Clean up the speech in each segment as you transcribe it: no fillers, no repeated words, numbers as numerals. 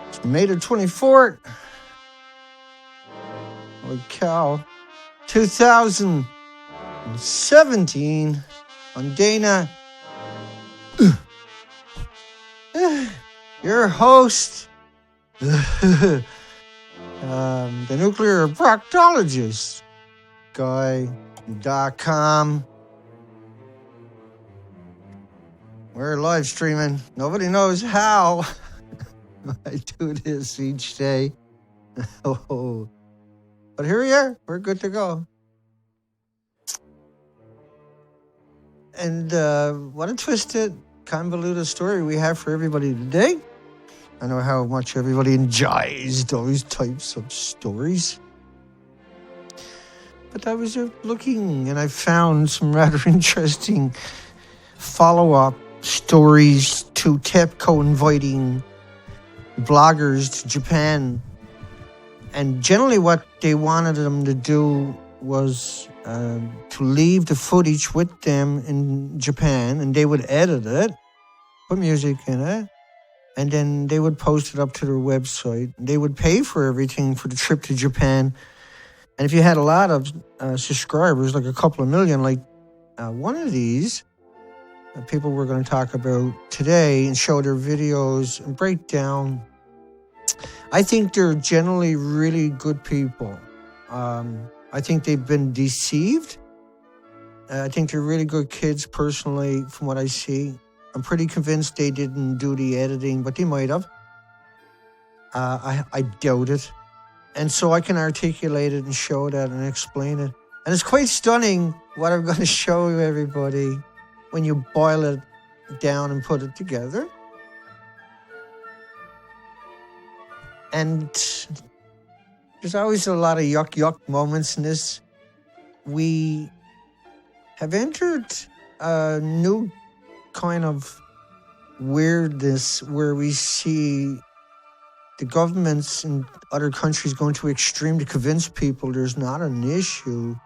It's May the 24th. Holy cow. 2017. I'm Dana. Your host. The nuclear proctologist. Guy.com. We're live streaming. Nobody knows how I do this each day. Oh. But here we are. We're good to go. And what a twisted, convoluted story we have for everybody today. I know how much everybody enjoys those types of stories. But I was looking and I found some rather interesting follow-up stories to TEPCO inviting bloggers to Japan. And generally what they wanted them to do was to leave the footage with them in Japan, and they would edit it, put music in it, and then they would post it up to their website. They would pay for everything for the trip to Japan. And if you had a lot of subscribers, like a couple of million, like one of these people we're going to talk about today and show their videos and break down, I think they're generally really good people. I think they've been deceived. I think they're really good kids personally from what I see. I'm pretty convinced they didn't do the editing, but they might have. I doubt it. And so I can articulate it and show that and explain it. And it's quite stunning what I'm going to show you, everybody, when you boil it down and put it together. And there's always a lot of yuck moments in this. We have entered a new kind of weirdness where we see the governments in other countries going to extreme to convince people there's not an issue.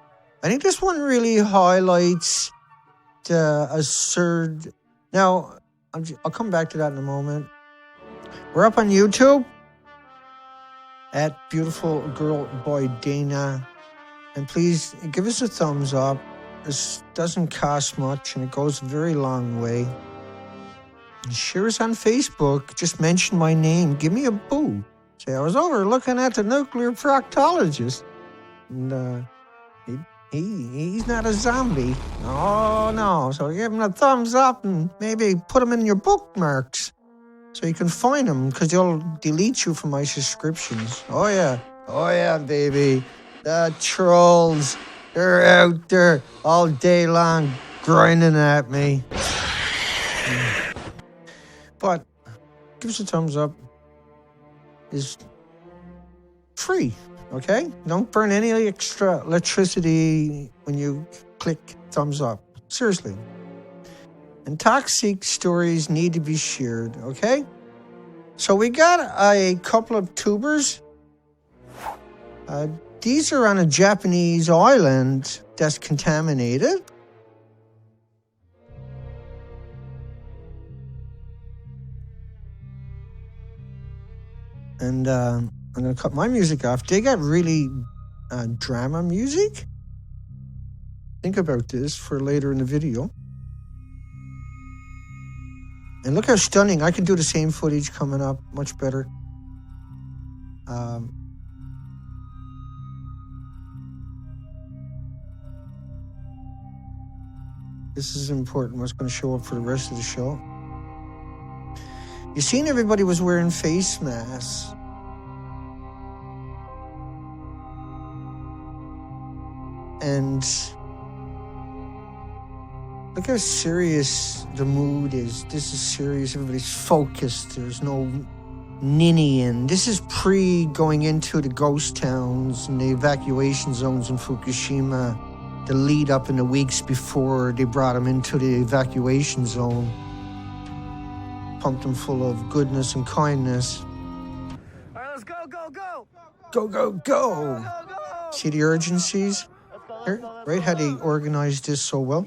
I think this one really highlights the absurd. Now, I'll come back to that in a moment. We're up on YouTube at Beautiful Girl Boy Dana. And please give us a thumbs up. This doesn't cost much and it goes a very long way. And share us on Facebook. Just mention my name. Give me a boo. Say, I was over looking at the nuclear proctologist. And he's not a zombie. Oh, no. So give him a thumbs up and maybe put him in your bookmarks so you can find him, because they'll delete you from my subscriptions. Oh, yeah, baby. The trolls, they're out there all day long grinding at me. But give us a thumbs up. It's free, okay? Don't burn any extra electricity when you click thumbs up. Seriously. And toxic stories need to be shared, okay? So we got a couple of tubers. These are on a Japanese island that's contaminated. And I'm going to cut my music off. They got really drama music. Think about this for later in the video. And look how stunning. I can do the same footage coming up. Much better. This is important. What's going to show up for the rest of the show. You seen everybody was wearing face masks. And look how serious the mood is. This is serious. Everybody's focused. There's no ninnying. This is going into the ghost towns and the evacuation zones in Fukushima. The lead up in the weeks before they brought them into the evacuation zone. Pumped them full of goodness and kindness. All right, let's go. Go. See the urgencies? Right, how they organized this so well.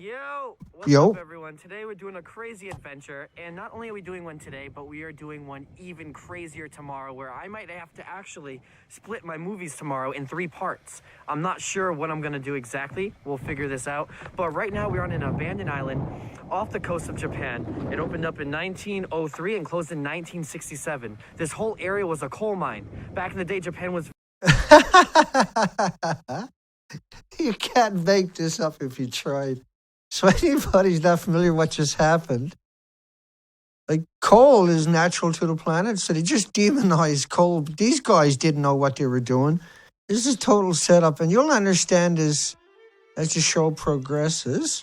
Yo. everyone. Today we're doing a crazy adventure, and not only are we doing one today, but we are doing one even crazier tomorrow, where I might have to actually split my movies tomorrow in 3 parts. I'm not sure what I'm gonna do exactly. We'll figure this out. But right now we're on an abandoned island off the coast of Japan. It opened up in 1903 and closed in 1967. This whole area was a coal mine. Back in the day, Japan was You can't make this up if you tried. So anybody's not familiar with what just happened. Like, coal is natural to the planet, so they just demonized coal. But these guys didn't know what they were doing. This is total setup, and you'll understand this as the show progresses.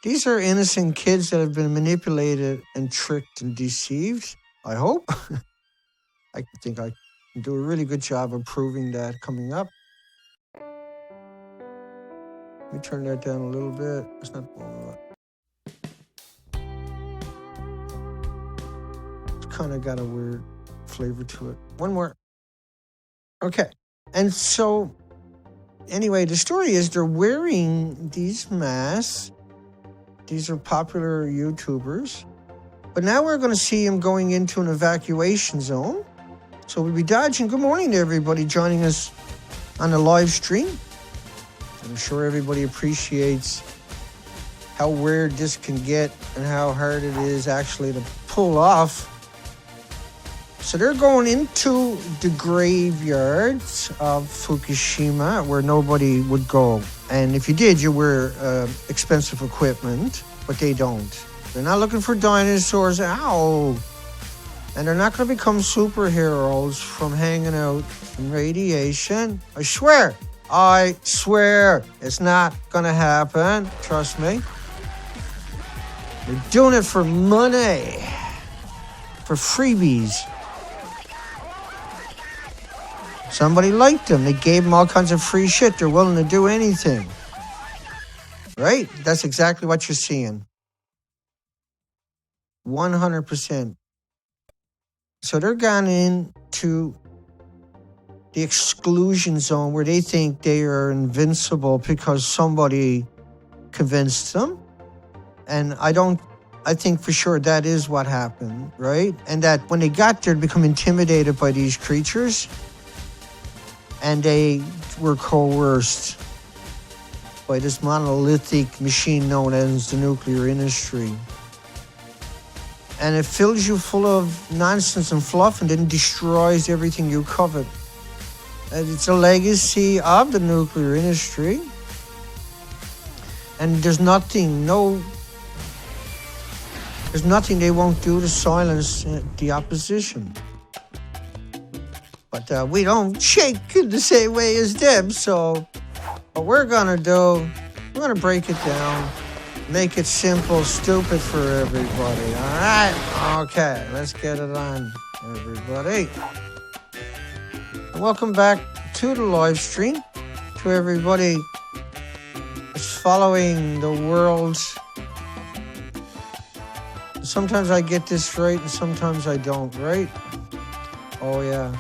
These are innocent kids that have been manipulated and tricked and deceived, I hope. I think I can do a really good job of proving that coming up. Let me turn that down a little bit. It's not blowing up. It's kind of got a weird flavor to it. One more. Okay. And so, anyway, the story is they're wearing these masks. These are popular YouTubers. But now we're going to see them going into an evacuation zone. So we'll be dodging. Good morning to everybody joining us on the live stream. I'm sure everybody appreciates how weird this can get and how hard it is actually to pull off. So they're going into the graveyards of Fukushima where nobody would go. And if you did, you wear expensive equipment, but they don't. They're not looking for dinosaurs. Ow! And they're not going to become superheroes from hanging out in radiation. I swear it's not going to happen. Trust me. They're doing it for money. For freebies. Somebody liked them. They gave them all kinds of free shit. They're willing to do anything. Right? That's exactly what you're seeing. 100%. So they're gone into the exclusion zone where they think they are invincible because somebody convinced them. And I think for sure that is what happened, right? And that when they got there, they become intimidated by these creatures. And they were coerced by this monolithic machine known as the nuclear industry. And it fills you full of nonsense and fluff and then destroys everything you covet. And it's a legacy of the nuclear industry. And there's nothing they won't do to silence the opposition. But we don't shake in the same way as them, so what we're gonna do, we're gonna break it down, make it simple, stupid for everybody, all right? Okay, let's get it on, everybody. And welcome back to the live stream, to everybody that's following the world. Sometimes I get this right and sometimes I don't, right? Oh, yeah.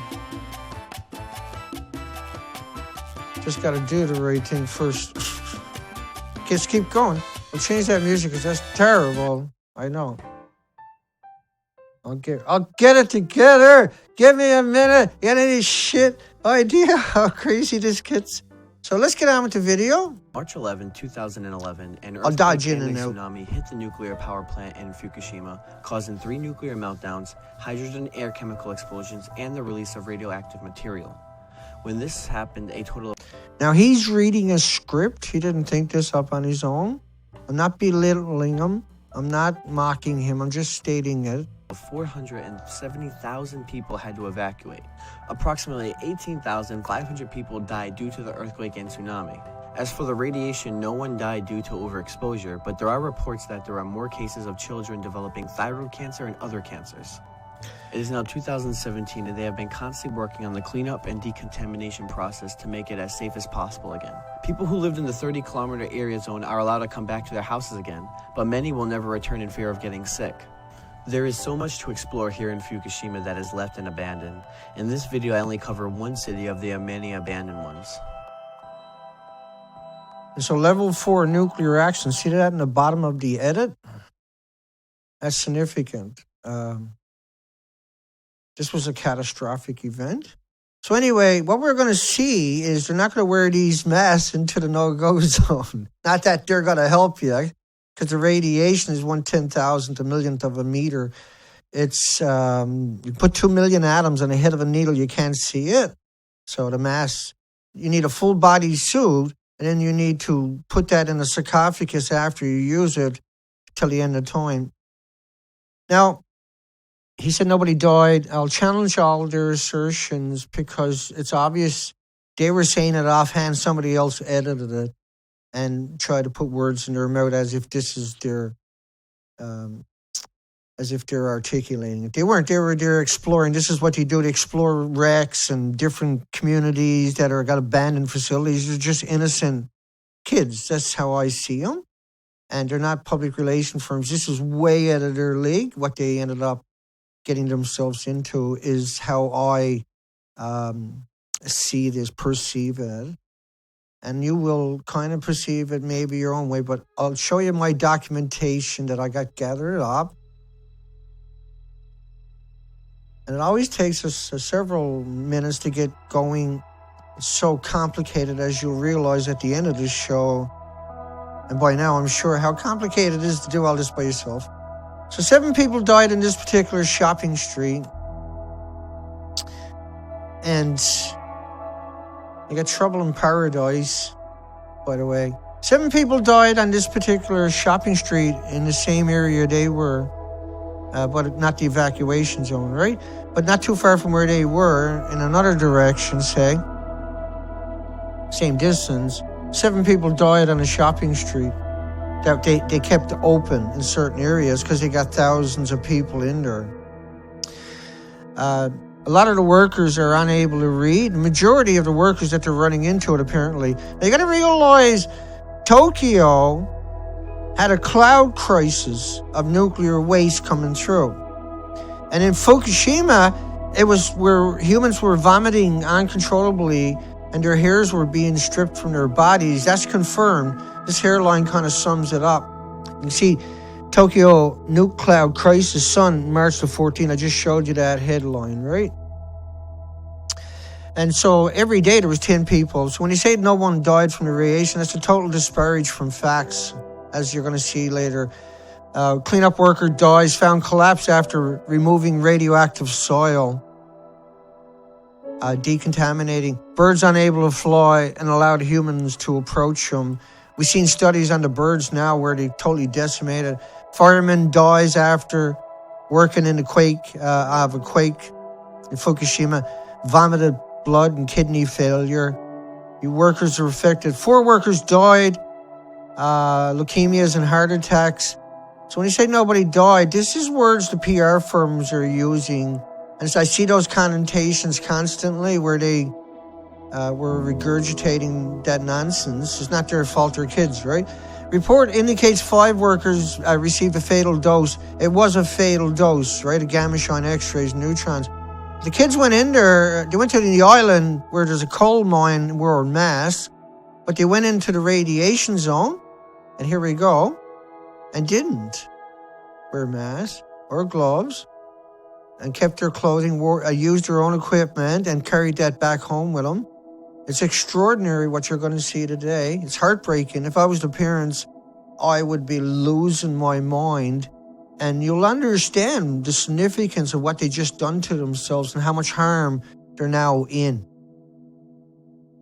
Just got to do the right thing first. Just keep going. We'll change that music because that's terrible. I know. I'll get it together. Give me a minute. You got any shit idea how crazy this gets? So let's get on with the video. March 11, 2011, an I'll dodge in and out. tsunami hit the nuclear power plant in Fukushima, causing 3 nuclear meltdowns, hydrogen air chemical explosions, and the release of radioactive material. When this happened, a total of... Now, he's reading a script. He didn't think this up on his own. I'm not belittling him. I'm not mocking him. I'm just stating it. 470,000 people had to evacuate. Approximately 18,500 people died due to the earthquake and tsunami. As for the radiation, no one died due to overexposure, but there are reports that there are more cases of children developing thyroid cancer and other cancers. It is now 2017 and they have been constantly working on the cleanup and decontamination process to make it as safe as possible again. People who lived in the 30-kilometer area zone are allowed to come back to their houses again, but many will never return in fear of getting sick. There is so much to explore here in Fukushima that is left and abandoned. In this video, I only cover one city of the many abandoned ones. So level 4 nuclear action, see that in the bottom of the edit? That's significant. This was a catastrophic event. So anyway, what we're going to see is they're not going to wear these masks into the no-go zone. Not that they're going to help you, because the radiation is 1/10,000th, a millionth of a meter. It's you put 2 million atoms on the head of a needle, you can't see it. So the mask, you need a full body suit, and then you need to put that in a sarcophagus after you use it till the end of time. Now, he said nobody died. I'll challenge all their assertions because it's obvious they were saying it offhand. Somebody else edited it and tried to put words in their mouth as if this is their, as if they're articulating it. They weren't. They're exploring. This is what they do. They explore wrecks and different communities that are got abandoned facilities. They're just innocent kids. That's how I see them. And they're not public relation firms. This is way out of their league. What they ended up getting themselves into is how I see this, perceive it. And you will kind of perceive it maybe your own way, but I'll show you my documentation that I got gathered up. And it always takes us several minutes to get going. It's so complicated, as you'll realize at the end of this show. And by now, I'm sure how complicated it is to do all this by yourself. So 7 people died in this particular shopping street. And you got trouble in paradise, by the way. 7 people died on this particular shopping street in the same area they were, but not the evacuation zone, right? But not too far from where they were, in another direction, say. Same distance. 7 people died on a shopping street that they kept open in certain areas because they got thousands of people in there. A lot of the workers are unable to read. The majority of the workers that they're running into it, apparently. They got to realize Tokyo had a cloud crisis of nuclear waste coming through. And in Fukushima, it was where humans were vomiting uncontrollably and their hairs were being stripped from their bodies. That's confirmed. This hairline kind of sums it up. You can see Tokyo nuke cloud crisis, sun, March the 14th. I just showed you that headline, right? And so every day there was 10 people. So when you say no one died from the radiation, that's a total disparage from facts, as you're going to see later. Cleanup worker dies, found collapsed after removing radioactive soil. Decontaminating. Birds unable to fly and allowed humans to approach them. We've seen studies on the birds now where they totally decimated. Fireman dies after working in the quake, of a quake in Fukushima. Vomited blood and kidney failure. The workers are affected. 4 workers died. Leukemias and heart attacks. So when you say nobody died, this is words the PR firms are using. And so I see those connotations constantly where they were regurgitating that nonsense. It's not their fault, they're kids, right? Report indicates 5 workers received a fatal dose. It was a fatal dose, right? A gamma shine x-rays, neutrons. The kids went in there, they went to the island where there's a coal mine, wore masks, but they went into the radiation zone, and here we go, and didn't wear masks or gloves, and kept their clothing, used their own equipment, and carried that back home with them. It's extraordinary what you're going to see today. It's heartbreaking. If I was the parents, I would be losing my mind. And you'll understand the significance of what they just done to themselves and how much harm they're now in.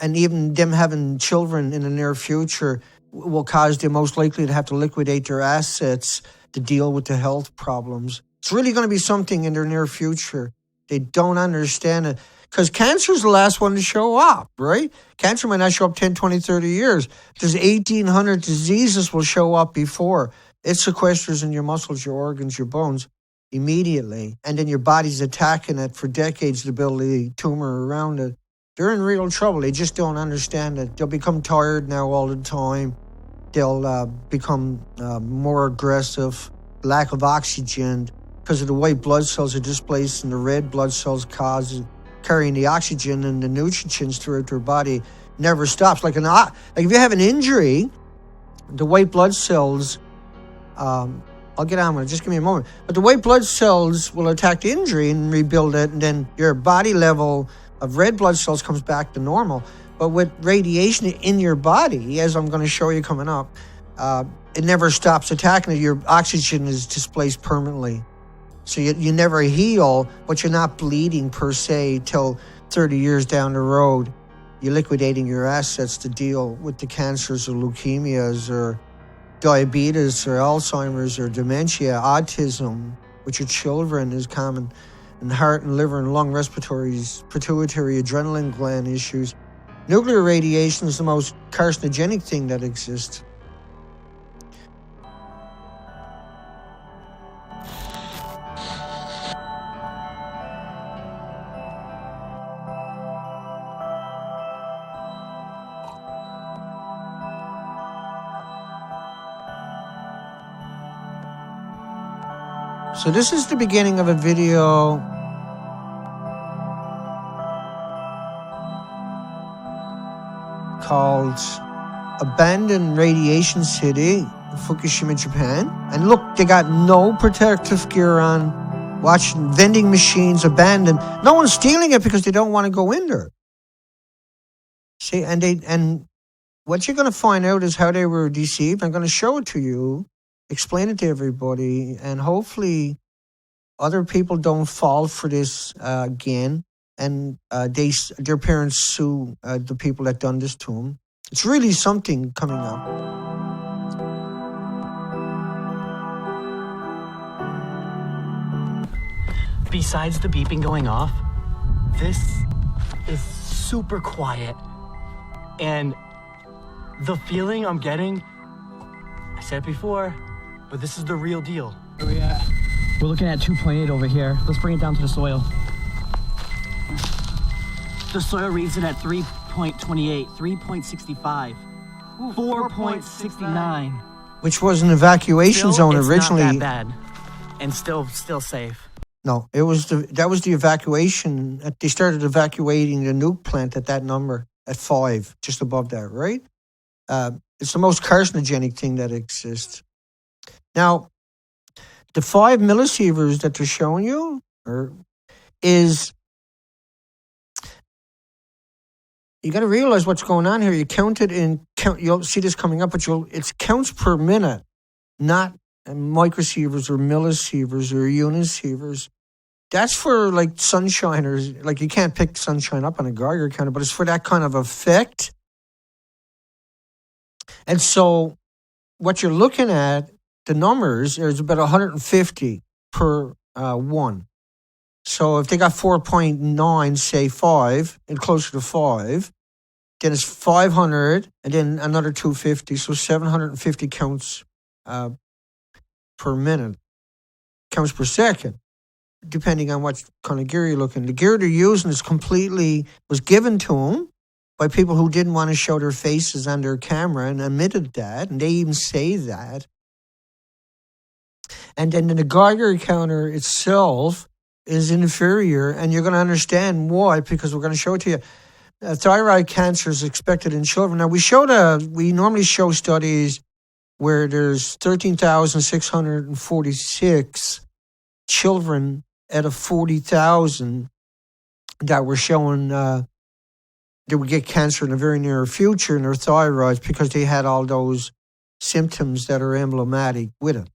And even them having children in the near future will cause them most likely to have to liquidate their assets to deal with the health problems. It's really going to be something in their near future. They don't understand it. Because cancer is the last one to show up, right? Cancer might not show up 10, 20, 30 years. There's 1,800 diseases will show up before. It sequesters in your muscles, your organs, your bones immediately. And then your body's attacking it for decades to build a tumor around it. They're in real trouble. They just don't understand it. They'll become tired now all the time. They'll become more aggressive, lack of oxygen, because of the white blood cells are displaced and the red blood cells carrying the oxygen and the nutrients throughout their body never stops. Like if you have an injury, the white blood cells I'll get on with it. Just give me a moment. But the white blood cells will attack the injury and rebuild it, and then your body level of red blood cells comes back to normal. But with radiation in your body, as I'm going to show you coming up, it never stops attacking it. Your oxygen is displaced permanently. So you never heal, but you're not bleeding per se till 30 years down the road. You're liquidating your assets to deal with the cancers or leukemias or diabetes or Alzheimer's or dementia, autism, with your children is common, and heart and liver and lung, respiratories, pituitary, adrenaline gland issues. Nuclear radiation is the most carcinogenic thing that exists. So this is the beginning of a video called Abandoned Radiation City, Fukushima, Japan. And look, they got no protective gear on, watching vending machines abandoned. No one's stealing it because they don't want to go in there. See, and what you're going to find out is how they were deceived. I'm going to show it to you, explain it to everybody, and hopefully other people don't fall for this again, and their parents sue the people that done this to them. It's really something coming up. Besides the beeping going off, this is super quiet, and the feeling I'm getting, I said it before, but this is the real deal. Where we at? We're looking at 2.8 over here. Let's bring it down to the soil. The soil reads it at 3.28, 3.65, 4.69. Which was an evacuation zone originally. Not that bad, and still safe. No, that was the evacuation. They started evacuating the nuke plant at that number, at 5, just above that, right? It's the most carcinogenic thing that exists. Now, the 5 millisieverts that they're showing you is, you got to realize what's going on here. You count it you'll see this coming up, but it's counts per minute, not microsieverts or millisieverts or unisieverts. That's for like sunshiners. Like you can't pick sunshine up on a Geiger counter, but it's for that kind of effect. And so what you're looking at, the numbers, there's about 150 per one. So if they got 4.9, say 5, and closer to 5, then it's 500, and then another 250, so 750 counts per minute, counts per second, depending on what kind of gear you're looking. The gear they're using was given to them by people who didn't want to show their faces on their camera and admitted that, and they even say that. And then the Geiger counter itself is inferior, and you're going to understand why, because we're going to show it to you. Thyroid cancer is expected in children. Now, we normally show studies where there's 13,646 children out of 40,000 that were showing they would get cancer in the very near future in their thyroids because they had all those symptoms that are emblematic with it.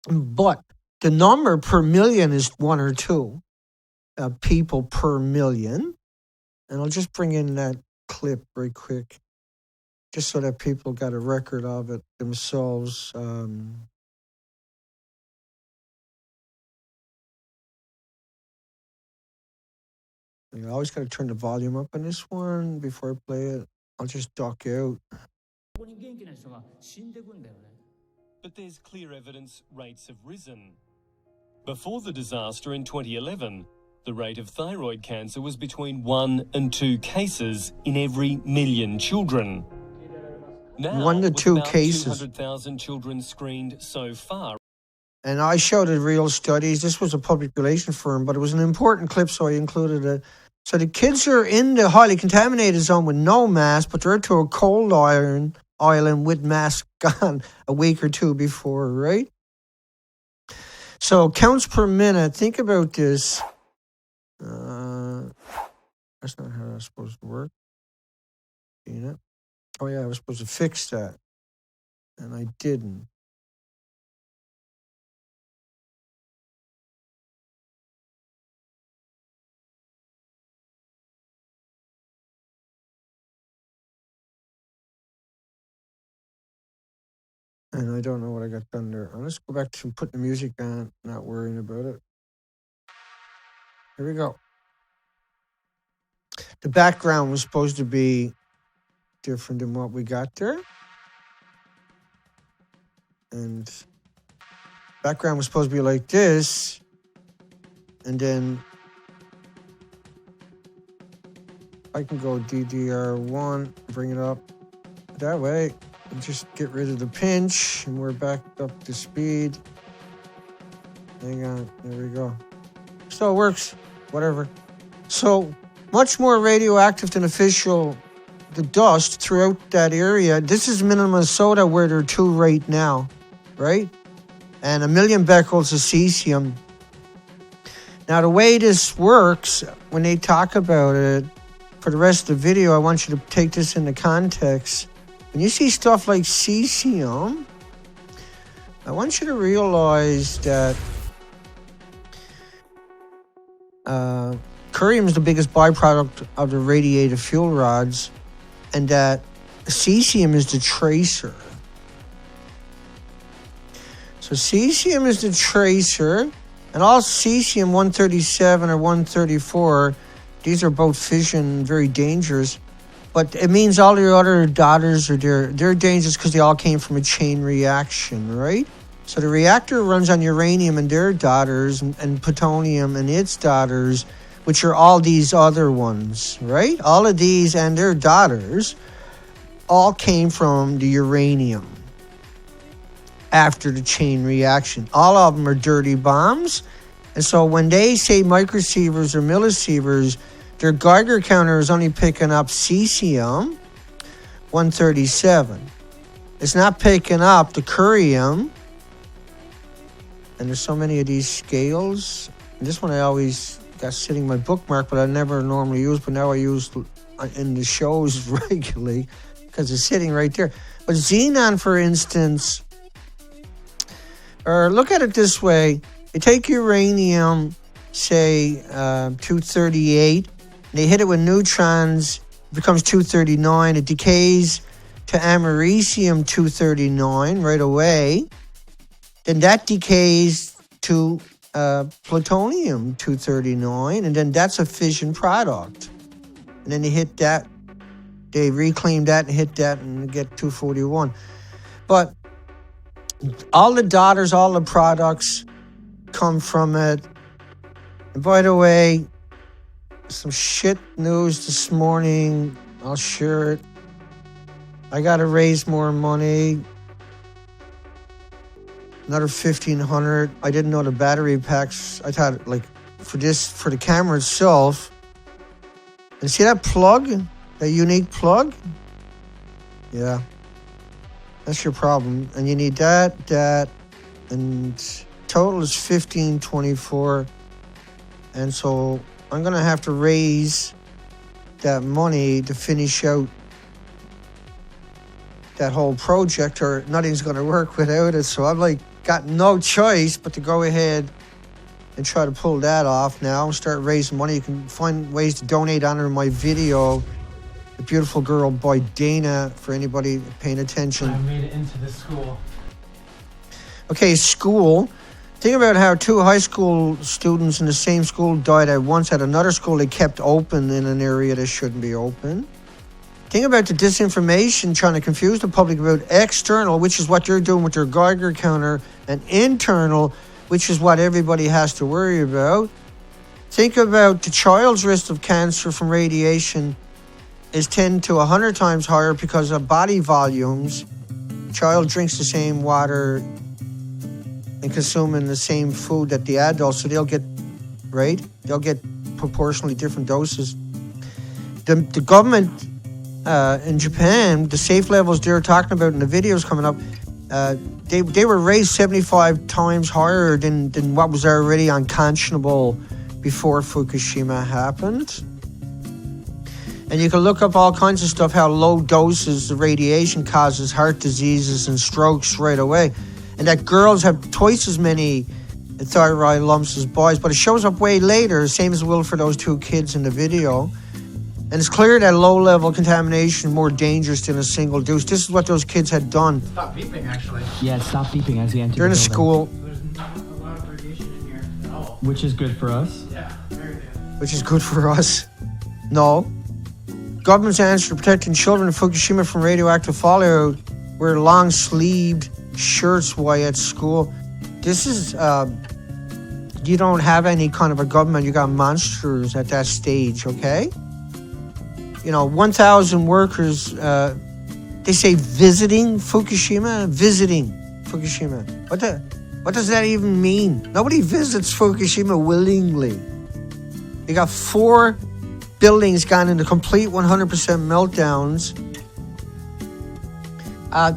But the number per million is 1 or 2 people per million. And I'll just bring in that clip very quick, just so that people got a record of it themselves. You always got to turn the volume up on this one before I play it. I'll just duck out. But there's clear evidence rates have risen. Before the disaster in 2011, the rate of thyroid cancer was between 1 and 2 cases in every million children. Now, 1 to 2 with cases. 200,000 children screened so far. And I showed the real studies. This was a public relations firm, but it was an important clip, so I included it. So the kids are in the highly contaminated zone with no mask, but they're to a cold island with mask on a week or 2 before, right? So counts per minute. Think about this. That's not how that's supposed to work. You know? Oh yeah, I was supposed to fix that, and I didn't. And I don't know what I got done there. Let's go back to putting the music on, not worrying about it. Here we go. The background was supposed to be different than what we got there. And background was supposed to be like this. And then I can go DDR1, bring it up that way. And just get rid of the pinch. And we're back up to speed. Hang on. There we go. So it works. Whatever. So much more radioactive than the dust throughout that area. This is Minnesota where there are 2 right now, right? And 1 million becquerels of cesium. Now the way this works, when they talk about it, for the rest of the video, I want you to take this into context. When you see stuff like cesium, I want you to realize that curium is the biggest byproduct of the radiative fuel rods, and that cesium is the tracer. So cesium is the tracer, and all cesium-137 or 134, these are both fission, very dangerous. But it means all the other daughters are they're dangerous because they all came from a chain reaction, right? So the reactor runs on uranium and their daughters, and plutonium and its daughters, which are all these other ones, right? All of these and their daughters all came from the uranium after the chain reaction. All of them are dirty bombs. And so when they say microsieverts or millisieverts, their Geiger counter is only picking up cesium-137. It's not picking up the curium. And there's so many of these scales. And this one I always got sitting in my bookmark, but I never normally use. But now I use in the shows regularly because it's sitting right there. But xenon, for instance, or look at it this way. You take uranium, say 238, and they hit it with neutrons, it becomes 239. It decays to americium-239 right away. Then that decays to plutonium-239, and then that's a fission product. And then they hit that, they reclaim that and hit that and get 241. But all the daughters, all the products come from it. And by the way, some shit news this morning. I'll share it. I got to raise more money. Another $1,500. I didn't know the battery packs. I thought, like, for the camera itself. And see that plug? That unique plug? Yeah. That's your problem. And you need that, and total is $1,524. And so I'm going to have to raise that money to finish out that whole project, or nothing's going to work without it. So I've got no choice but to go ahead and try to pull that off now and start raising money. You can find ways to donate under my video. The beautiful girl by Dana, for anybody paying attention. I made it into this school. Okay, school. Think about how 2 high school students in the same school died at once. At another school they kept open in an area that shouldn't be open. Think about the disinformation trying to confuse the public about external, which is what you're doing with your Geiger counter, and internal, which is what everybody has to worry about. Think about the child's risk of cancer from radiation is 10 to 100 times higher because of body volumes. The child drinks the same water and consuming the same food that the adults, so they'll get proportionally different doses. The government in Japan, the safe levels they're talking about in the videos coming up, They were raised 75 times higher than what was already unconscionable before Fukushima happened. And you can look up all kinds of stuff, how low doses of radiation causes heart diseases and strokes right away. And that girls have twice as many thyroid lumps as boys, but it shows up way later, same as it will for those two kids in the video. And it's clear that low-level contamination is more dangerous than a single dose. This is what those kids had done. Stop beeping, actually. Yeah, it stopped beeping as he entered They're in the a building. school, There's not a lot of radiation in here at all. Which is good for us. Yeah, very good. which is good for us. No. Government's answer to protecting children in Fukushima from radioactive fallout wear long-sleeved shirts while at school. This is, you don't have any kind of a government. You got monsters at that stage, okay? 1,000 workers, they say visiting Fukushima? Visiting Fukushima. What does that even mean? Nobody visits Fukushima willingly. You got 4 buildings gone into complete 100% meltdowns.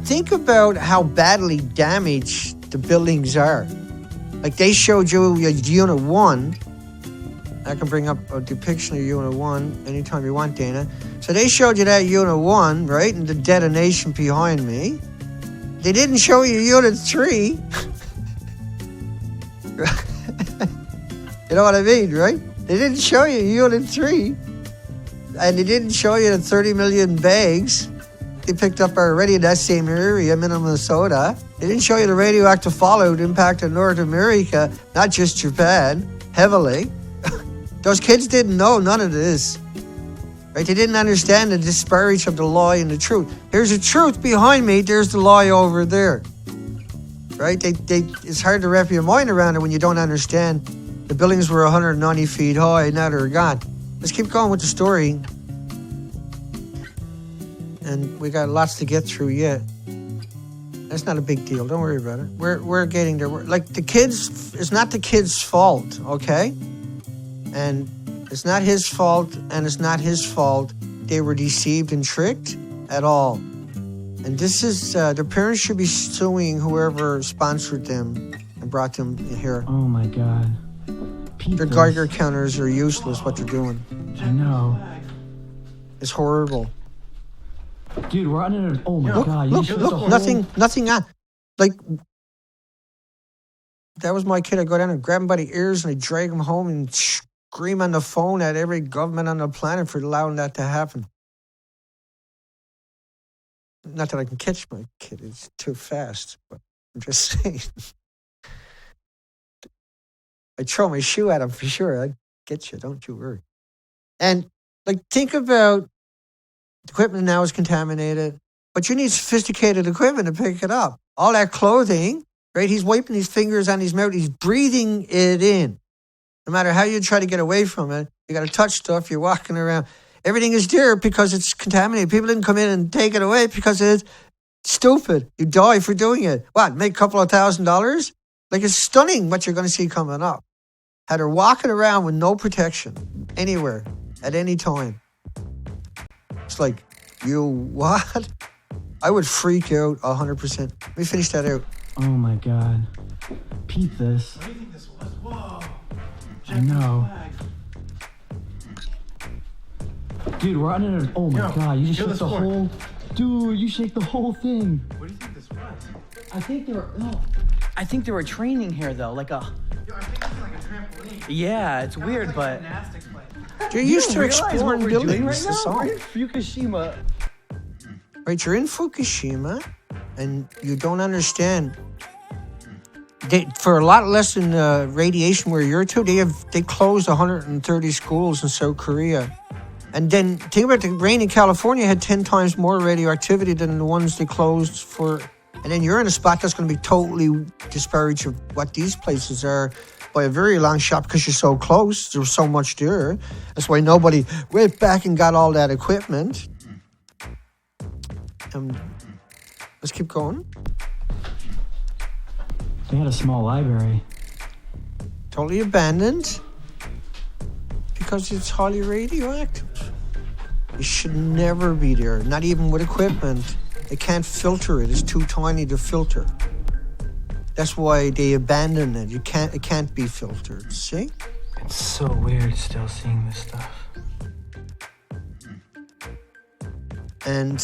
Think about how badly damaged the buildings are. Like they showed you Unit 1. I can bring up a depiction of Unit 1 anytime you want, Dana. So they showed you that Unit 1, right? And the detonation behind me. They didn't show you Unit 3. You know what I mean, right? They didn't show you Unit 3. And they didn't show you the 30 million bags they picked up already in that same area, Minnesota. They didn't show you the radioactive fallout impact in North America, not just Japan, heavily. Those kids didn't know none of this. Right? They didn't understand the disparity of the lie and the truth. Here's the truth behind me, there's the lie over there. Right? It's hard to wrap your mind around it when you don't understand. The buildings were 190 feet high, now they're gone. Let's keep going with the story. And we got lots to get through yet. That's not a big deal. Don't worry about it. We're getting there. Like the kids, it's not the kid's fault, okay? And it's not his fault, and it's not his fault they were deceived and tricked at all. And this is, their parents should be suing whoever sponsored them and brought them here. Oh my God. Their Geiger counters are useless, what they're doing. I know. It's horrible. Dude, we're under. Oh my God. Look, nothing on. Like, that was my kid. I go down and grab him by the ears and I drag him home and scream on the phone at every government on the planet for allowing that to happen. Not that I can catch my kid. It's too fast, but I'm just saying. I'd throw my shoe at him for sure. I'd get you, don't you worry. And, like, think about the equipment now is contaminated, but you need sophisticated equipment to pick it up. All that clothing, right? He's wiping his fingers on his mouth. He's breathing it in. No matter how you try to get away from it, you got to touch stuff. You're walking around. Everything is there because it's contaminated. People didn't come in and take it away because it's stupid. You die for doing it. What, make a couple of $1,000s? Like, it's stunning what you're going to see coming up. How they're walking around with no protection anywhere at any time. It's like, you what? I would freak out 100%. Let me finish that out. Oh my God. Peep this. What do you think this was? Whoa. I know. Dude, we're under. Oh my God. You just shook the whole. Dude, you shake the whole thing. What do you think this was? I think they were. No. I think they were training here though. Like a. Yo, I think it's like a trampoline. Yeah, it's Kinda weird, like but. a gymnastics place. You're used to realize what exploring we're buildings. doing right That's now? all. We're in Fukushima. Right, you're in Fukushima, and you don't understand. For a lot less than radiation where you're to, they closed 130 schools in South Korea. And then think about the rain in California had 10 times more radioactivity than the ones they closed for. And then you're in a spot that's going to be totally disparate of what these places are by a very long shot because you're so close. There's so much there. That's why nobody went back and got all that equipment. Let's keep going. They had a small library. Totally abandoned because it's highly radioactive. You should never be there, not even with equipment. They can't filter it. It's too tiny to filter. That's why they abandon it. It can't be filtered. See? It's so weird still seeing this stuff. And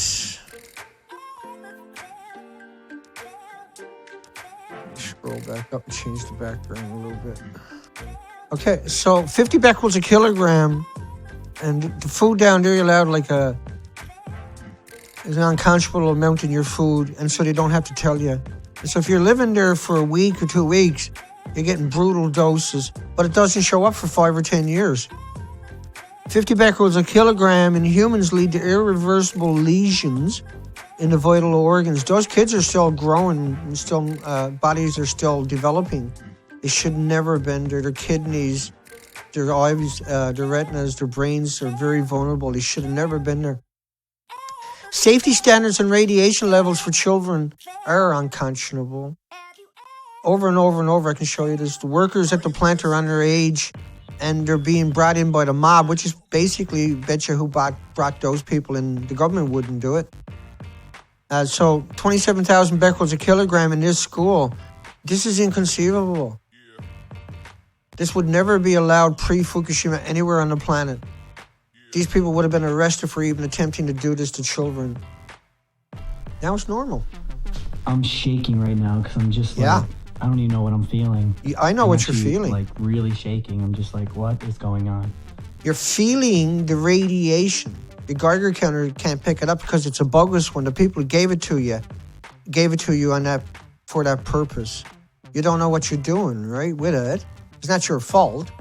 scroll back up and change the background a little bit. Okay, so 50 becquerels a kilogram, and the food down there you're allowed like is an unconscionable amount in your food, and so they don't have to tell you. And so if you're living there for a week or 2 weeks, you're getting brutal doses, but it doesn't show up for 5 or 10 years. 50 becquerels a kilogram in humans lead to irreversible lesions in the vital organs. Those kids are still growing, and still bodies are still developing. They should never have been there. Their kidneys, their eyes, their retinas, their brains are very vulnerable. They should have never been there. Safety standards and radiation levels for children are unconscionable. Over and over and over, I can show you this. The workers at the plant are underage, and they're being brought in by the mob, which is basically, betcha who brought those people in. The government wouldn't do it. So 27,000 becquerels a kilogram in this school. This is inconceivable. This would never be allowed pre-Fukushima anywhere on the planet. These people would have been arrested for even attempting to do this to children. Now it's normal. I'm shaking right now because I'm just like, Yeah. I don't even know what I'm feeling. I know I'm what you're actually, feeling. Like really shaking. I'm just like, what is going on? You're feeling the radiation. Your Geiger counter can't pick it up because it's a bogus one. The people who gave it to you on that for that purpose. You don't know what you're doing, right, with it. It's not your fault.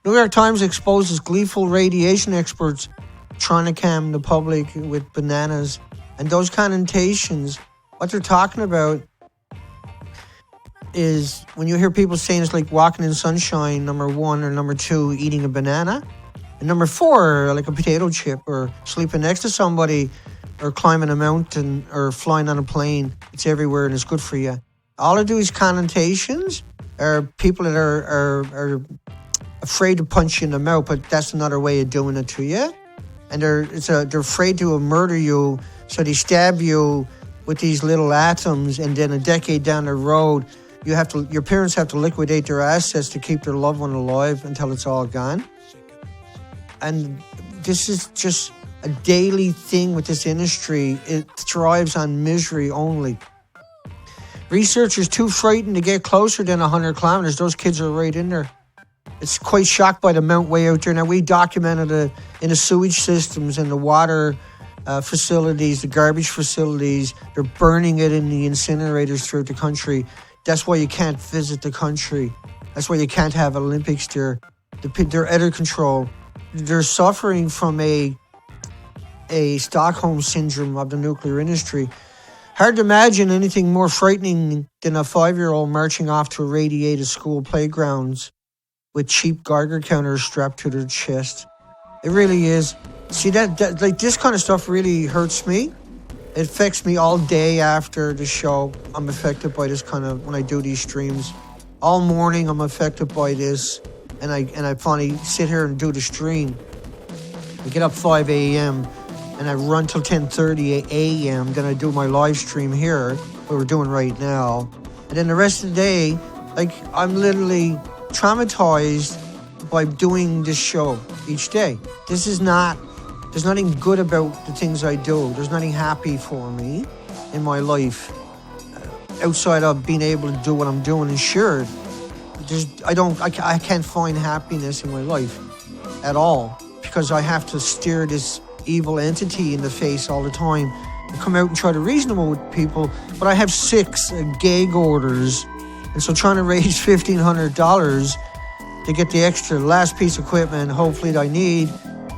New York Times exposes gleeful radiation experts trying to calm the public with bananas. And those connotations, what they're talking about is when you hear people saying it's like walking in sunshine, number 1, or number 2, eating a banana. And number 4, like a potato chip, or sleeping next to somebody, or climbing a mountain, or flying on a plane. It's everywhere and it's good for you. All of these connotations are people that are afraid to punch you in the mouth, but that's another way of doing it to you. And they're afraid to murder you, so they stab you with these little atoms, and then a decade down the road, your parents have to liquidate their assets to keep their loved one alive until it's all gone. And this is just a daily thing with this industry. It thrives on misery only. Researchers too frightened to get closer than 100 kilometers. Those kids are right in there. It's quite shocked by the amount way out there. Now, we documented it in the sewage systems and the water facilities, the garbage facilities. They're burning it in the incinerators throughout the country. That's why you can't visit the country. That's why you can't have Olympics there. They're out of control. They're suffering from a Stockholm syndrome of the nuclear industry. Hard to imagine anything more frightening than a 5-year-old marching off to irradiated school playgrounds with cheap Geiger counters strapped to their chest. It really is. See, that like this kind of stuff really hurts me. It affects me all day after the show. I'm affected by this kind of, when I do these streams. All morning I'm affected by this, and I finally sit here and do the stream. I get up 5 a.m. and I run till 10:30 a.m. Then I do my live stream here, what we're doing right now. And then the rest of the day, like, I'm literally traumatized by doing this show each day. There's nothing good about the things I do. There's nothing happy for me in my life outside of being able to do what I'm doing. And sure, I can't find happiness in my life at all, because I have to stare this evil entity in the face all the time and come out and try to reason with people. But I have 6 gag orders, and so trying to raise $1,500 to get the extra last piece of equipment, hopefully, that I need.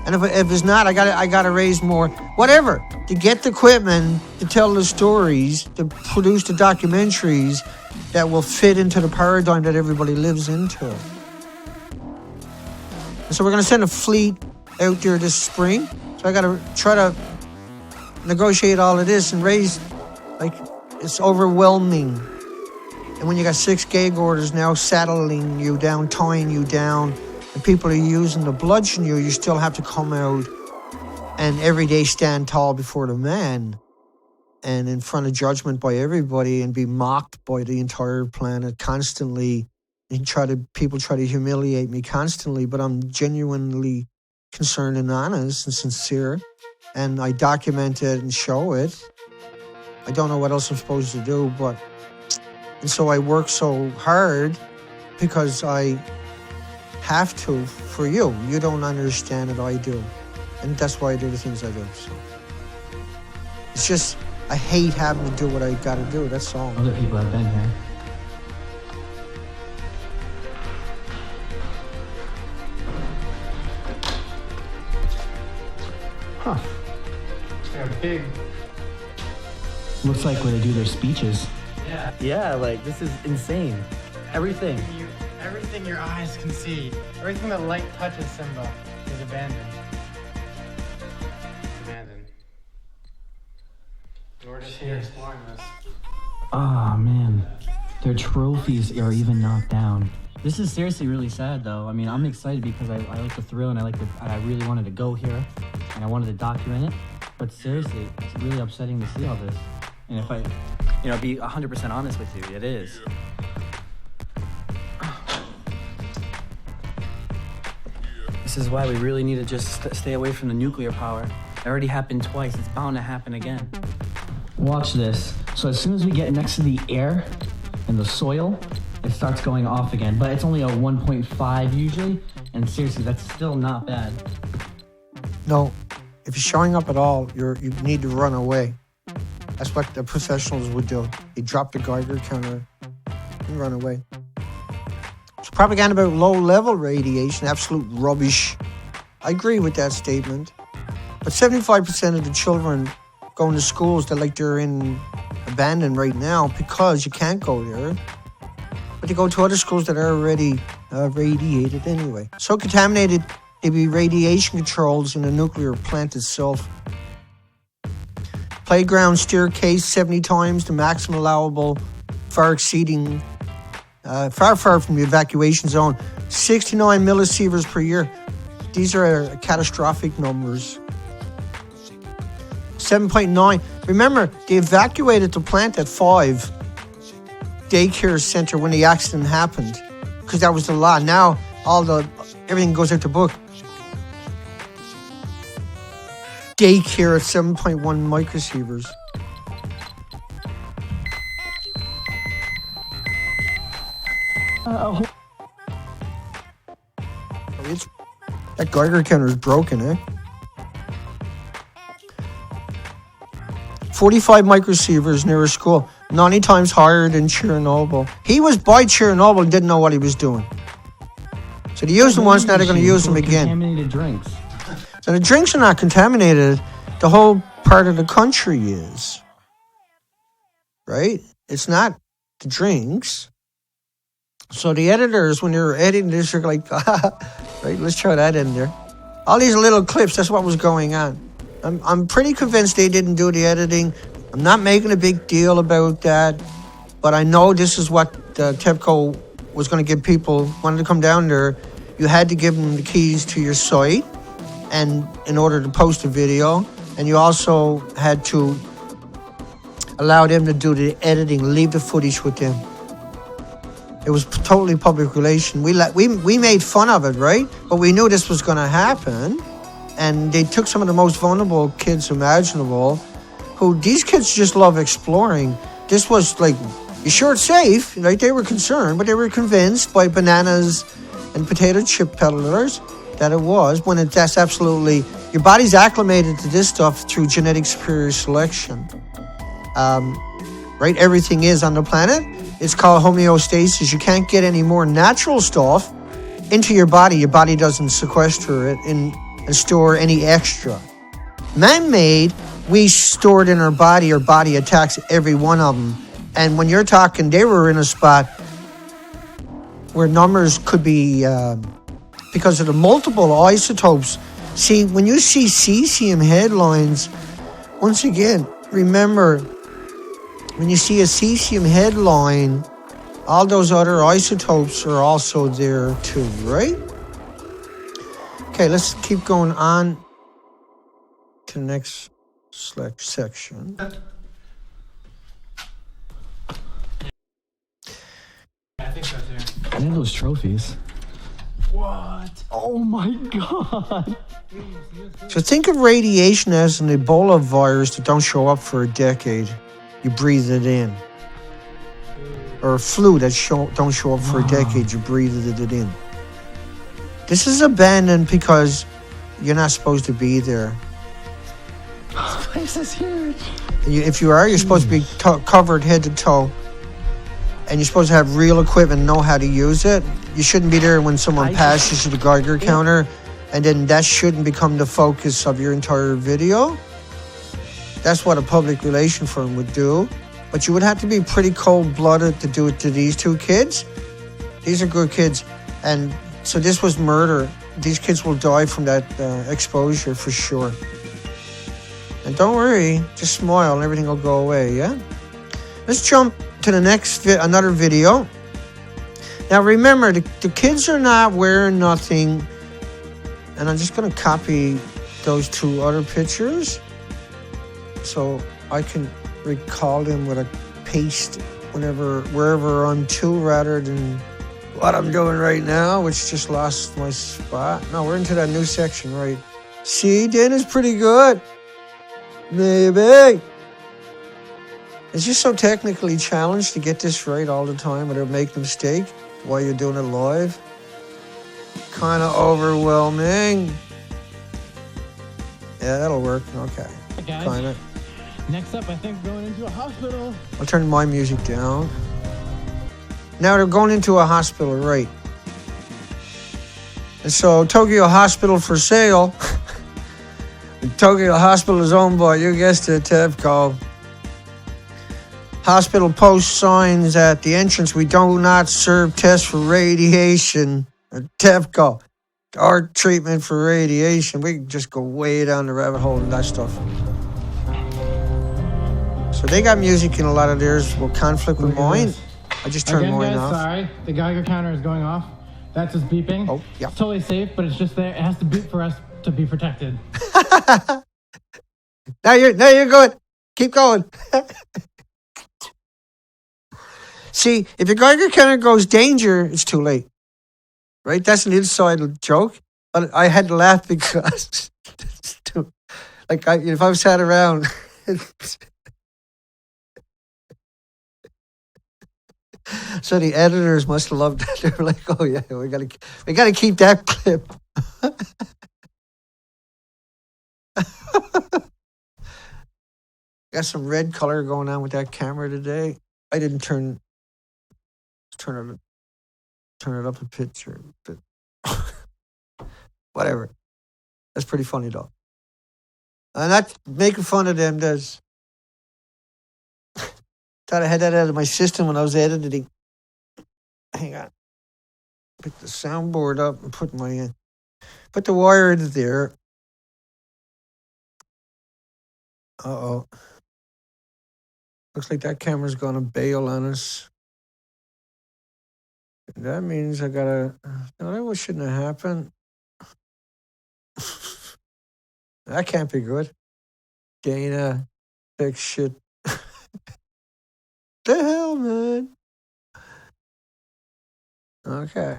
And if it's not, I gotta raise more, whatever, to get the equipment, to tell the stories, to produce the documentaries that will fit into the paradigm that everybody lives into. And so we're gonna send a fleet out there this spring. So I gotta try to negotiate all of this and raise, like, it's overwhelming. And when you got 6 gag orders now saddling you down, tying you down, and people are using to bludgeon you, you still have to come out and every day stand tall before the man. and in front of judgment by everybody and be mocked by the entire planet constantly. And people try to humiliate me constantly, but I'm genuinely concerned and honest and sincere. And I document it and show it. I don't know what else I'm supposed to do, and so I work so hard because I have to for you. You don't understand it, I do. And that's why I do the things I do. So it's just, I hate having to do what I got to do. That's all. Other people have been here. Huh. They're big. Looks like where they do their speeches. Yeah, like, this is insane. Everything. Everything your eyes can see, everything that light touches, Simba, is abandoned. It's abandoned. We're just here exploring this. Oh man, their trophies are even knocked down. This is seriously really sad though. I mean, I'm excited because I like the thrill and I really wanted to go here and I wanted to document it. But seriously, it's really upsetting to see all this. And if I, be 100% honest with you, it is. This is why we really need to just stay away from the nuclear power. It already happened twice. It's bound to happen again. Watch this. So as soon as we get next to the air and the soil, it starts going off again. But it's only a 1.5 usually. And seriously, that's still not bad. No, if you're showing up at all, you need to run away. That's what the professionals would do. They drop the Geiger counter and run away. It's propaganda about low-level radiation, absolute rubbish. I agree with that statement. But 75% of the children going to schools that they're in abandoned right now because you can't go there. But they go to other schools that are already radiated anyway. So contaminated, there'd be radiation controls in the nuclear plant itself. Playground staircase 70 times the maximum allowable, far exceeding, far from the evacuation zone. 69 millisieverts per year. These are catastrophic numbers. 7.9. Remember, they evacuated the plant at 5. Daycare center when the accident happened, because that was the law. Now everything goes out the book. Daycare at 7.1 microsieverts. That Geiger counter is broken, eh? 45 microsieverts near a school, 90 times higher than Chernobyl. He was by Chernobyl and didn't know what he was doing. So they used them once, now they're going to use them again. Contaminated drinks. So the drinks are not contaminated. The whole part of the country is. Right? It's not the drinks. So the editors, when they're editing this, are like, right, let's try that in there. All these little clips, that's what was going on. I'm pretty convinced they didn't do the editing. I'm not making a big deal about that. But I know this is what TEPCO was going to give people, wanted to come down there. You had to give them the keys to your site and in order to post a video. And you also had to allow them to do the editing, leave the footage with them. It was totally public relation. We made fun of it, right? But we knew this was going to happen. And they took some of the most vulnerable kids imaginable, who these kids just love exploring. This was like, you sure it's safe? Right? They were concerned, but they were convinced by bananas and potato chip peddlers that it was, when that's absolutely, your body's acclimated to this stuff through genetic superior selection. Right? Everything is on the planet. It's called homeostasis. You can't get any more natural stuff into your body. Your body doesn't sequester it and store any extra. Man-made, we store it in our body. Our body attacks every one of them. And when you're talking, they were in a spot where numbers could be, because of the multiple isotopes. See, when you see cesium headlines, once again, remember, when you see a cesium headline, all those other isotopes are also there too, right? Okay, let's keep going on to the next section. They have those trophies. What? Oh my god. So think of radiation as an Ebola virus that don't show up for a decade. You breathe it in. Or a flu that don't show up for a decade. You breathe it in. This is abandoned because you're not supposed to be there. This place is huge. If you are, you're supposed to be covered head to toe. And you're supposed to have real equipment and know how to use it. You shouldn't be there when someone passes you the Geiger counter. And then that shouldn't become the focus of your entire video. That's what a public relation firm would do. But you would have to be pretty cold-blooded to do it to these two kids. These are good kids. And so this was murder. These kids will die from that exposure for sure. And don't worry, just smile and everything will go away, yeah? Let's jump to the next another video. Now remember, the kids are not wearing nothing. And I'm just going to copy those two other pictures so I can recall them with a paste wherever I'm to, rather than what I'm doing right now, which just lost my spot. No, we're into that new section, right? See, Dana's pretty good. Maybe. It's just so technically challenged to get this right all the time without making a mistake while you're doing it live. Kind of overwhelming. Yeah, that'll work. Okay. Hey guys. Kind of. Next up, I think going into a hospital. I'll turn my music down. Now they're going into a hospital, right? And so Tokyo Hospital for sale. Tokyo Hospital is owned by, you guessed it, TEPCO. Hospital post signs at the entrance. We do not serve tests for radiation. TEPCO. Our treatment for radiation. We can just go way down the rabbit hole and that stuff. So they got music in a lot of theirs will conflict with mine. I just turned mine off. Sorry, the Geiger counter is going off. That's just beeping. Oh, yeah. It's totally safe, but it's just there. It has to beep for us to be protected. Now you're good. Keep going. See, if your Geiger counter goes danger, it's too late. Right? That's an inside joke. But I had to laugh because it's too, like if I sat around. So the editors must have loved it. They were like, "Oh yeah, we gotta keep that clip." Got some red color going on with that camera today. I didn't turn it up a picture, but whatever. That's pretty funny though. I'm not making fun of them. Does. Thought I had that out of my system when I was editing. Hang on. Pick the soundboard up and put the wire in there. Uh-oh. Looks like that camera's gonna bail on us. That means I gotta. No, that shouldn't have happened. That can't be good. Dana, fix shit. The hell, man? Okay.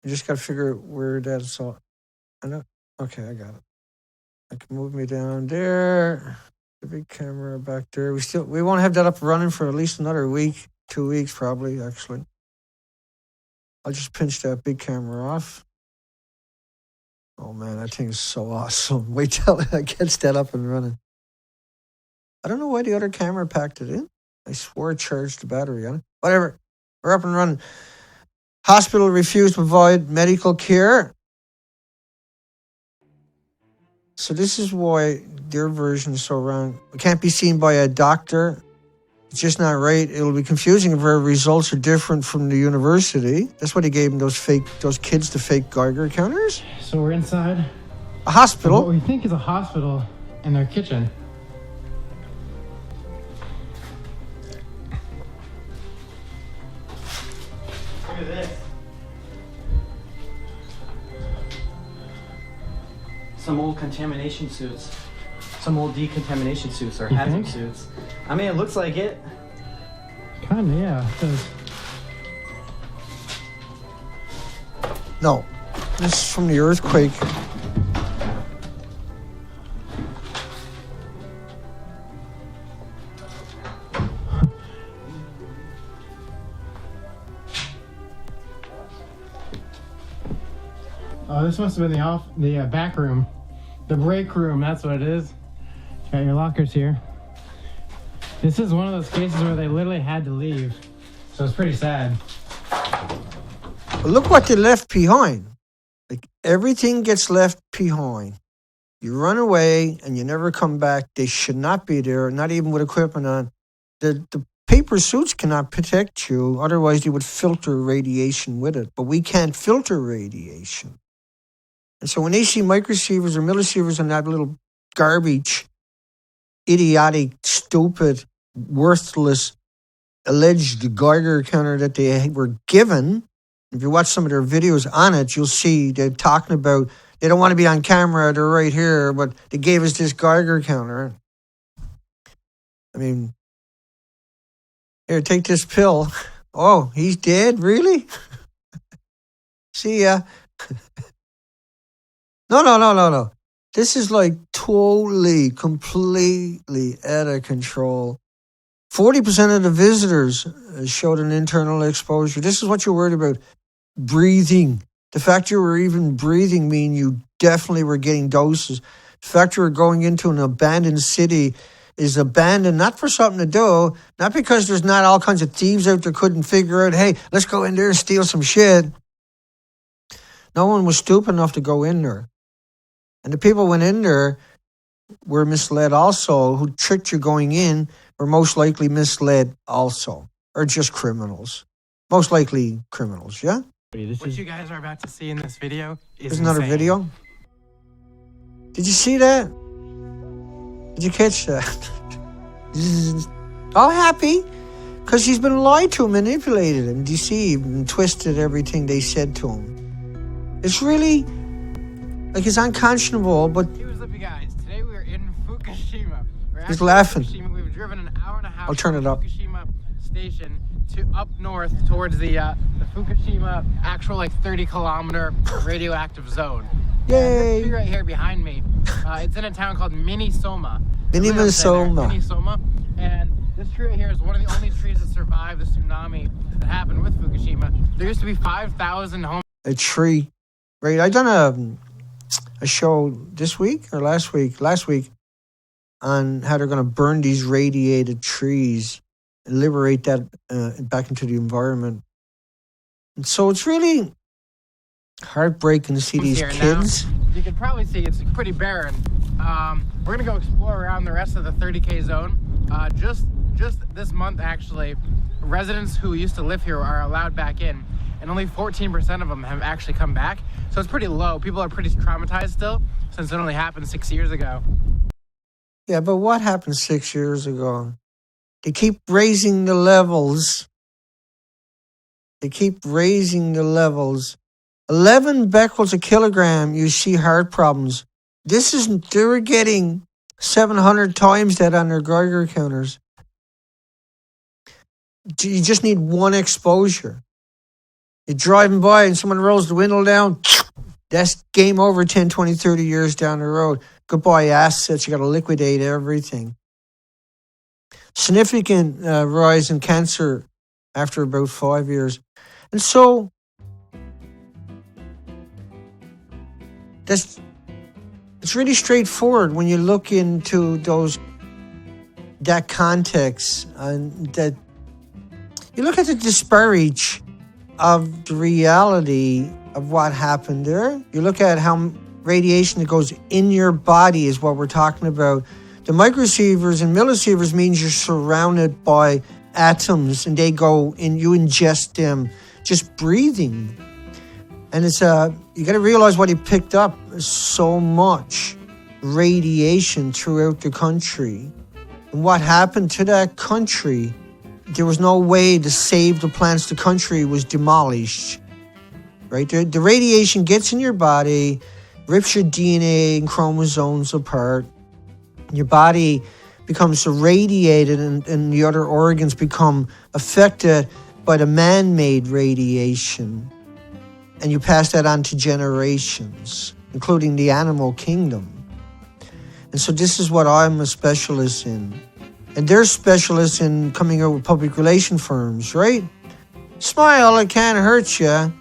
I just gotta figure out where that's all. I know. Okay, I got it. I can move me down there. The big camera back there. We won't have that up running for at least another week, 2 weeks probably, actually. I'll just pinch that big camera off. Oh man, that thing is so awesome. Wait till I get that up and running. I don't know why the other camera packed it in. I swore it charged the battery on it. Whatever. We're up and running. Hospital refused to provide medical care. So this is why their version is so wrong. It can't be seen by a doctor. It's just not right. It'll be confusing if our results are different from the university. That's what he gave them those kids the fake Geiger counters. So we're inside a hospital. What we think is a hospital in their kitchen. Look at this. Some old contamination suits. Some old decontamination suits or hazard suits. I mean, it looks like it. Kinda, yeah. It does. No, this is from the earthquake. Oh, this must have been the back room. The break room, that's what it is. Got your lockers here. This is one of those cases where they literally had to leave. So it's pretty sad. But look what they left behind. Like, everything gets left behind. You run away and you never come back. They should not be there, not even with equipment on. The paper suits cannot protect you. Otherwise, they would filter radiation with it. But we can't filter radiation. And so when they see microsieverts or millisieverts on that little garbage, idiotic, stupid, worthless, alleged Geiger counter that they were given, if you watch some of their videos on it, you'll see they're talking about, they don't want to be on camera, they're right here, but they gave us this Geiger counter. I mean, here, take this pill. Oh, he's dead? Really? See ya. No. This is like totally, completely out of control. 40% of the visitors showed an internal exposure. This is what you're worried about. Breathing. The fact you were even breathing means you definitely were getting doses. The fact you were going into an abandoned city is abandoned, not for something to do, not because there's not all kinds of thieves out there couldn't figure out, hey, let's go in there and steal some shit. No one was stupid enough to go in there. And the people went in there were misled also, who tricked you going in, were most likely misled also, or just criminals. Most likely criminals, yeah? What you guys are about to see in this video is There's another insane. video. Did you see that? Did you catch that? All happy because he's been lied to, manipulated, and deceived, and twisted everything they said to him. It's really, like, it's unconscionable, but Hey, what's up, you guys? Today we are in Fukushima. He's laughing. Fukushima. We've driven an hour and a half I'll turn from it up. Fukushima station to up north towards the Fukushima actual 30-kilometer radioactive zone. Yay. And this tree right here behind me, it's in a town called Minnesota. Minnesota. Minnesota. And this tree right here is one of the only trees that survived the tsunami that happened with Fukushima. There used to be 5,000 homes. A tree. Right, I done a show this week or last week on how they're going to burn these radiated trees and liberate that back into the environment. And so it's really heartbreaking to see these Here. kids. Now, you can probably see it's pretty barren. We're gonna go explore around the rest of the 30K zone. Just this month, actually, residents who used to live here are allowed back in, and only 14% of them have actually come back. So it's pretty low. People are pretty traumatized still, since it only happened 6 years ago. Yeah, but what happened 6 years ago? They keep raising the levels. 11 becquerels a kilogram, you see heart problems. They were getting 700 times that on their Geiger counters. You just need one exposure. You're driving by and someone rolls the window down, that's game over 10, 20, 30 years down the road. Goodbye assets, you got to liquidate everything. Significant rise in cancer after about 5 years. And so, it's really straightforward when you look into that context, and that you look at the disparage of the reality of what happened there. You look at how radiation that goes in your body is what we're talking about. The microsieverts and millisievers means you're surrounded by atoms and they go and you ingest them just breathing. And it's you got to realize what he picked up is so much radiation throughout the country. And what happened to that country, there was no way to save the plants. The country was demolished. Right? The radiation gets in your body, rips your DNA and chromosomes apart. Your body becomes irradiated and the other organs become affected by the man-made radiation. And you pass that on to generations, including the animal kingdom. And so this is what I'm a specialist in. And they're specialists in coming out with public relation firms, right? Smile, it can't hurt you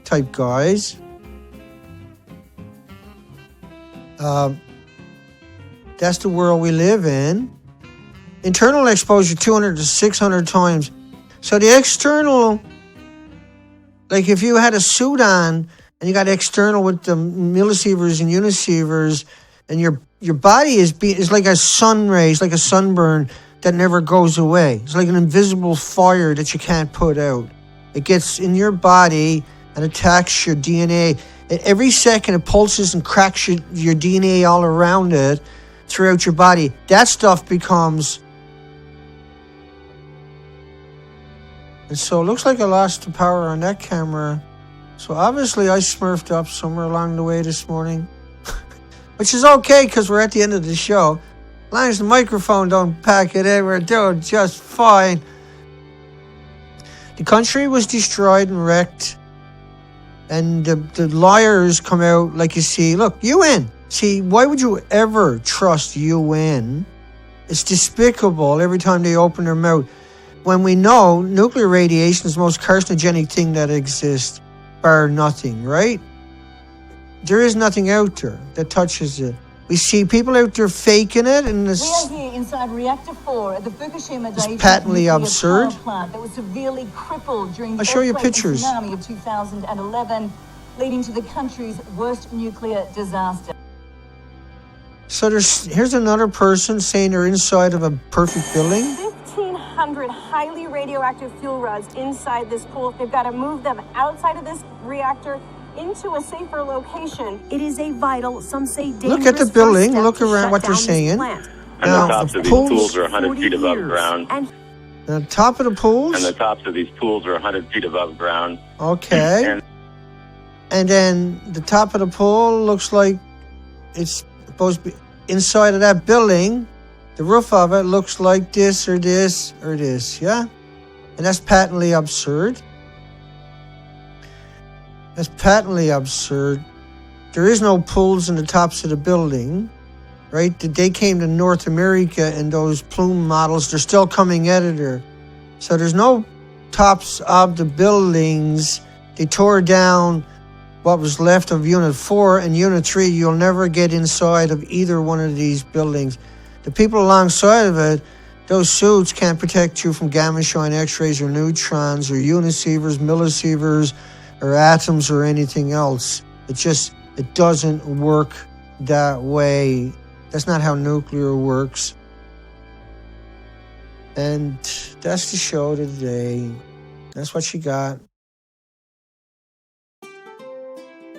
type guys. That's the world we live in. Internal exposure 200 to 600 times. So the external, like if you had a suit on and you got external with the millisievers and unisievers, and your body is like a sun rays, like a sunburn that never goes away. It's like an invisible fire that you can't put out. It gets in your body and attacks your DNA. And every second it pulses and cracks your DNA all around it throughout your body. That stuff becomes... And so it looks like I lost the power on that camera. So obviously I smurfed up somewhere along the way this morning. Which is okay because we're at the end of the show. As long as the microphone don't pack it in, we're doing just fine. The country was destroyed and wrecked. And the liars come out like you see. Look, UN. See, why would you ever trust UN? It's despicable every time they open their mouth. When we know nuclear radiation is the most carcinogenic thing that exists, bar nothing, right? There is nothing out there that touches it. We see people out there faking it, and this. We are here inside Reactor 4 at the Fukushima It's patently absurd. Plant that was severely crippled during the I'll show you earthquake and pictures. tsunami of 2011, leading to the country's worst nuclear disaster. So here's another person saying they're inside of a perfect building. 1,500 highly radioactive fuel rods inside this pool. They've got to move them outside of this reactor into a safer location. It is a vital, some say dangerous. Look at the building. step Look to around shut what they're down this saying. plant. And Now, the tops the of these pools- pools are 100 40 feet above years. ground. And The top of the pools. And the tops of these pools are 100 feet above ground. Okay. And then the top of the pool looks like it's supposed to be inside of that building. The roof of it looks like this or this or this, yeah? And that's patently absurd. That's patently absurd. There is no pools in the tops of the building, right? They came to North America and those plume models, they're still coming out of there. So there's no tops of the buildings. They tore down what was left of Unit 4 and Unit 3. You'll never get inside of either one of these buildings. The people alongside of it, those suits can't protect you from gamma shine X-rays or neutrons or unisievers, millisievers, or atoms or anything else. It doesn't work that way. That's not how nuclear works. And that's the show today. That's what you got.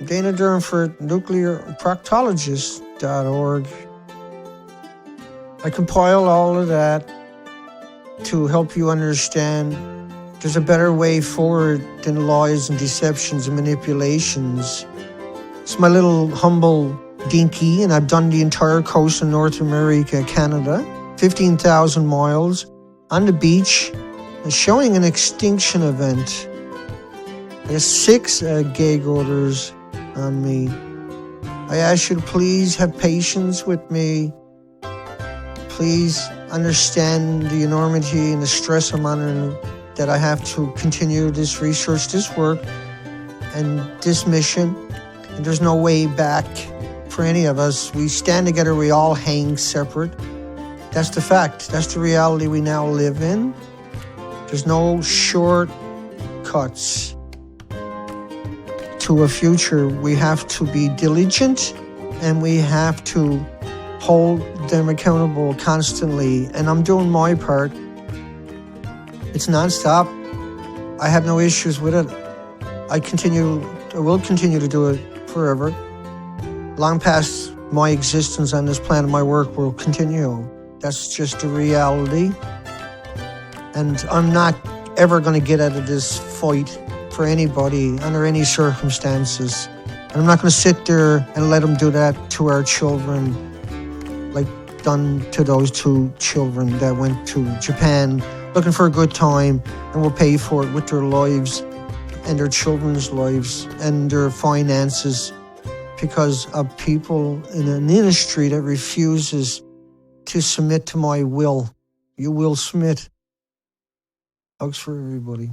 Dana Durnford, nuclearproctologist.org. I compile all of that to help you understand there's a better way forward than lies and deceptions and manipulations. It's my little humble dinky, and I've done the entire coast of North America, Canada, 15,000 miles on the beach, and showing an extinction event. There's 6 gag orders on me. I ask you to please have patience with me. Please understand the enormity and the stress I'm under, that I have to continue this research, this work, and this mission. And there's no way back for any of us. We stand together, we all hang separate. That's the fact. That's the reality we now live in. There's no shortcuts to a future. We have to be diligent, and we have to hold them accountable constantly. And I'm doing my part. It's nonstop. I have no issues with it. I will continue to do it forever. Long past my existence on this planet, my work will continue. That's just the reality. And I'm not ever going to get out of this fight for anybody under any circumstances. And I'm not going to sit there and let them do that to our children. Like done to those two children that went to Japan looking for a good time and will pay for it with their lives and their children's lives and their finances because of people in an industry that refuses to submit to my will. You will submit. Hugs for everybody.